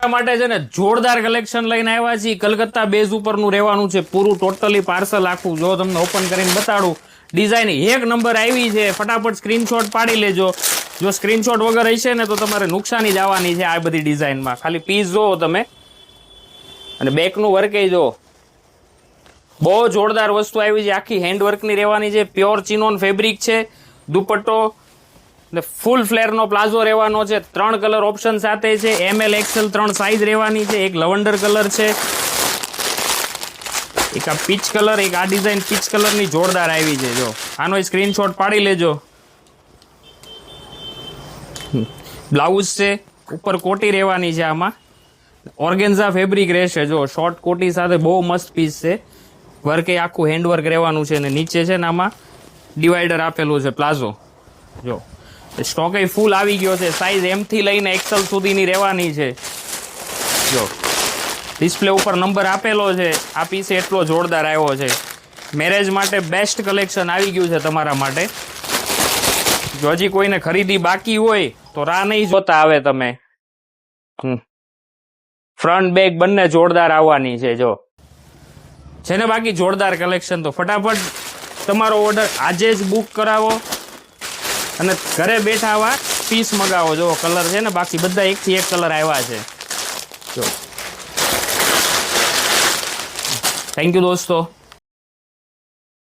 માટે છે ને જોરદાર કલેક્શન લઈને આવ્યા છીએ. કલકત્તા બેઝ ઉપરનું રહેવાનું છે પૂરું ટોટલી પાર્સલ આખું. જો તમને ઓપન કરીને બતાડું, ડિઝાઇન એક નંબર આવી છે. ફટાફટ સ્ક્રીનશોટ પાડી લેજો. જો સ્ક્રીનશોટ વગર હશે ને તો તમારે નુકસાની જ આવવાની છે આ બધી ડિઝાઇનમાં. ખાલી પીસ જોવો તમે, અને બેકનું વર્ક જો બહુ જોરદાર વસ્તુ આવી છે. આખી હેન્ડવર્કની રહેવાની છે. પ્યોર ચિનોન ફેબ્રિક છે. દુપટ્ટો ને ફૂલ ફ્લેરનો પ્લાઝો રહેવાનો છે. 3 કલર ઓપ્શન સાથે છે. ML XL 3 સાઇઝ રહેવાની છે. એક લવંડર કલર છે, એક આ પીચ કલર, એક આ ડિઝાઇન પીચ કલરની જોરદાર આવી છે. જો આનો સ્ક્રીનશોટ પાડી લેજો. બ્લાઉઝ છે, ઉપર કોટી રહેવાની છે. આમાં ઓર્ગેન્ઝા ફેબ્રિક રહેશે. જો શોર્ટ કોટી સાથે બહુ મસ્ત પીસ છે. વર્ક એ આખું હેન્ડવર્ક રહેવાનું છે. અને નીચે છે ને આમાં ડિવાઈડર આપેલું છે પ્લાઝો. જો સ્ટોક એ ફૂલ આવી ગયો છે. સાઈઝ M થી લઈને XL સુધીની રહેવાની છે. જો ડિસ્પ્લે ઉપર નંબર આપેલો છે. આ પીસ એટલો જોરદાર આવ્યો છે. મેરેજ માટે બેસ્ટ કલેક્શન આવી ગયું છે તમારા માટે. જો હજી કોઈને ખરીદી બાકી હોય તો રાહ નહીં જોતા આવે તમે. ફ્રન્ટ બેક બંને જોરદાર આવવાની છે. જો છે ને બાકી જોરદાર કલેક્શન. તો ફટાફટ તમારો ઓર્ડર આજે જ બુક કરાવો અને ઘરે બેઠા આવા પીસ મગાવો. જો કલર છે ને બાકી બધા એકથી એક કલર આવ્યા છે. જો થેન્ક યુ દોસ્તો.